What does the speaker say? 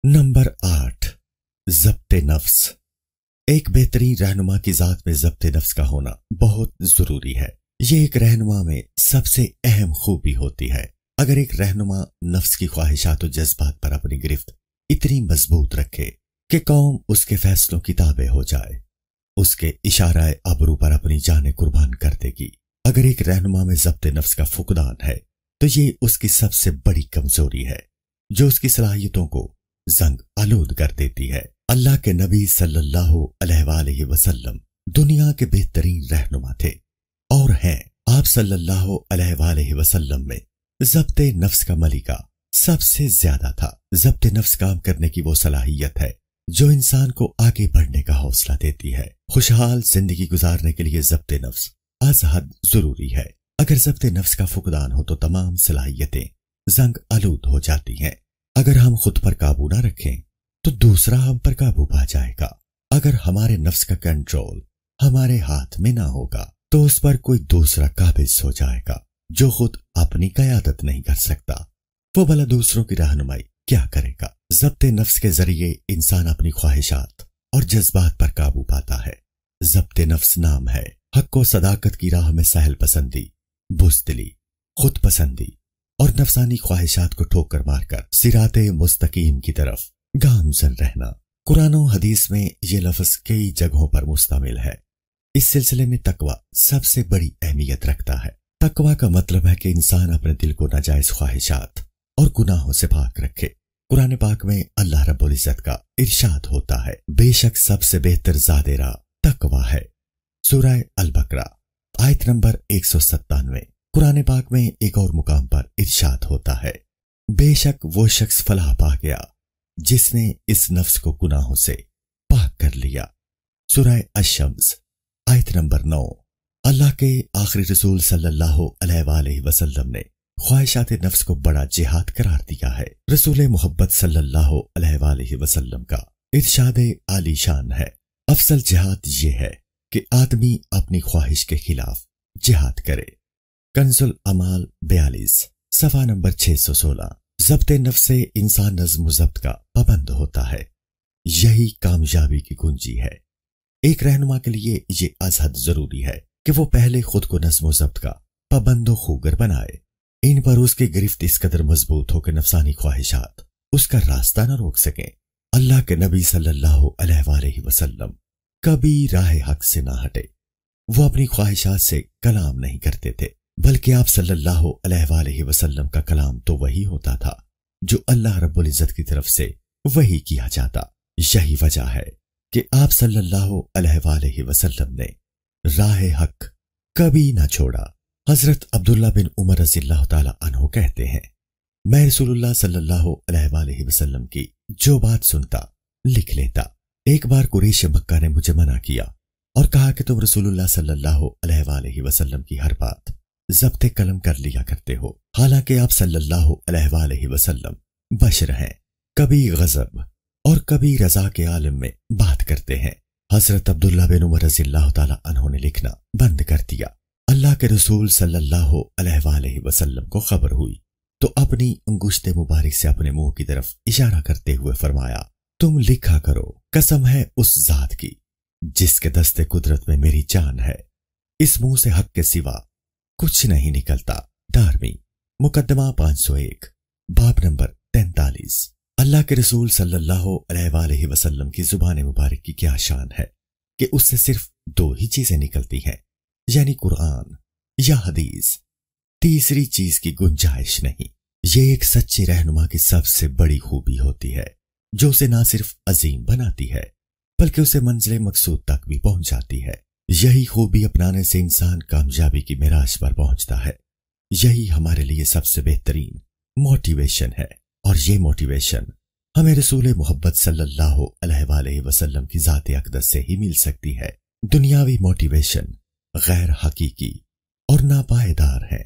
Number 8، ضبط نفس۔ ایک بہترین رہنما کی ذات میں ضبط نفس کا ہونا بہت ضروری ہے۔ یہ ایک رہنما میں سب سے اہم خوبی ہوتی ہے۔ اگر ایک رہنما نفس کی خواہشات و جذبات پر اپنی گرفت اتنی مضبوط رکھے کہ قوم اس کے فیصلوں کی تابع ہو جائے، اس کے اشارہ ابرو پر اپنی جانیں قربان کر دے گی۔ اگر ایک رہنما میں ضبط نفس کا فقدان ہے تو یہ اس کی سب سے بڑی کمزوری ہے جو اس کی صلاحیتوں کو زنگ آلود کر دیتی ہے۔ اللہ کے نبی صلی اللہ علیہ وآلہ وسلم دنیا کے بہترین رہنما تھے اور ہیں۔ آپ صلی اللہ علیہ وآلہ وسلم میں ضبط نفس کا ملکہ سب سے زیادہ تھا۔ ضبط نفس کام کرنے کی وہ صلاحیت ہے جو انسان کو آگے بڑھنے کا حوصلہ دیتی ہے۔ خوشحال زندگی گزارنے کے لیے ضبط نفس از حد ضروری ہے۔ اگر ضبط نفس کا فقدان ہو تو تمام صلاحیتیں زنگ آلود ہو جاتی ہیں۔ اگر ہم خود پر قابو نہ رکھیں تو دوسرا ہم پر قابو پا جائے گا۔ اگر ہمارے نفس کا کنٹرول ہمارے ہاتھ میں نہ ہوگا تو اس پر کوئی دوسرا قابض ہو جائے گا جو خود اپنی قیادت نہیں کر سکتا، وہ بھلا دوسروں کی رہنمائی کیا کرے گا؟ ضبط نفس کے ذریعے انسان اپنی خواہشات اور جذبات پر قابو پاتا ہے۔ ضبط نفس نام ہے حق و صداقت کی راہ میں سہل پسندی، بزدلی، خود پسندی اور نفسانی خواہشات کو ٹھوکر مار کر صراط مستقیم کی طرف گامزن رہنا۔ قرآن و حدیث میں یہ لفظ کئی جگہوں پر مستعمل ہے۔ اس سلسلے میں تقوی سب سے بڑی اہمیت رکھتا ہے۔ تقوی کا مطلب ہے کہ انسان اپنے دل کو ناجائز خواہشات اور گناہوں سے پاک رکھے۔ قرآن پاک میں اللہ رب العزت کا ارشاد ہوتا ہے، بے شک سب سے بہتر زاد راہ تقوی ہے۔ سورہ البقرہ آیت نمبر 197۔ قرآن پاک میں ایک اور مقام پر ارشاد ہوتا ہے، بے شک وہ شخص فلاح پا گیا جس نے اس نفس کو گناہوں سے پاک کر لیا۔ سورہ الشمس آیت نمبر 9۔ اللہ کے آخری رسول صلی اللہ علیہ وآلہ وسلم نے خواہشات نفس کو بڑا جہاد قرار دیا ہے۔ رسول محبت صلی اللہ علیہ وآلہ وسلم کا ارشاد عالی شان ہے، افضل جہاد یہ ہے کہ آدمی اپنی خواہش کے خلاف جہاد کرے۔ کنز الاعمال 42 صفحہ نمبر 616۔ ضبط نفس سے انسان نظم و ضبط کا پابند ہوتا ہے، یہی کامیابی کی کنجی ہے۔ ایک رہنما کے لیے یہ از حد ضروری ہے کہ وہ پہلے خود کو نظم و ضبط کا پابند و خوگر بنائے۔ ان پر اس کی گرفت اس قدر مضبوط ہو کہ نفسانی خواہشات اس کا راستہ نہ روک سکیں۔ اللہ کے نبی صلی اللہ علیہ وآلہ وسلم کبھی راہ حق سے نہ ہٹے۔ وہ اپنی خواہشات سے کلام نہیں کرتے تھے، بلکہ آپ صلی اللہ علیہ وآلہ وسلم کا کلام تو وہی ہوتا تھا جو اللہ رب العزت کی طرف سے وہی کیا جاتا۔ یہی وجہ ہے کہ آپ صلی اللہ علیہ وآلہ وسلم نے راہ حق کبھی نہ چھوڑا۔ حضرت عبداللہ بن عمر رضی اللہ تعالی عنہ کہتے ہیں، میں رسول اللہ صلی اللہ علیہ وآلہ وسلم کی جو بات سنتا لکھ لیتا۔ ایک بار قریش مکہ نے مجھے منع کیا اور کہا کہ تم رسول اللہ صلی اللہ علیہ وآلہ وسلم کی ہر بات ضبط قلم کر لیا کرتے ہو، حالانکہ آپ صلی اللہ علیہ وآلہ وسلم بشر ہیں، کبھی غضب اور کبھی رضا کے عالم میں بات کرتے ہیں۔ حضرت عبداللہ بن عمر رضی اللہ تعالی عنہ نے لکھنا بند کر دیا۔ اللہ کے رسول صلی اللہ علیہ وآلہ وسلم کو خبر ہوئی تو اپنی انگشت مبارک سے اپنے منہ کی طرف اشارہ کرتے ہوئے فرمایا، تم لکھا کرو، قسم ہے اس ذات کی جس کے دست قدرت میں میری جان ہے، اس منہ سے حق کے سوا کچھ نہیں نکلتا۔ دارمی مقدمہ 501 باب نمبر 43۔ اللہ کے رسول صلی اللہ علیہ وآلہ وسلم کی زبان مبارک کی کیا شان ہے کہ اس سے صرف دو ہی چیزیں نکلتی ہیں، یعنی قرآن یا حدیث، تیسری چیز کی گنجائش نہیں۔ یہ ایک سچے رہنما کی سب سے بڑی خوبی ہوتی ہے جو اسے نہ صرف عظیم بناتی ہے بلکہ اسے منزل مقصود تک بھی پہنچاتی ہے۔ یہی خوبی اپنانے سے انسان کامیابی کی معراج پر پہنچتا ہے۔ یہی ہمارے لیے سب سے بہترین موٹیویشن ہے، اور یہ موٹیویشن ہمیں رسول محبت صلی اللہ علیہ وآلہ وسلم کی ذات اقدس سے ہی مل سکتی ہے۔ دنیاوی موٹیویشن غیر حقیقی اور ناپائیدار ہے۔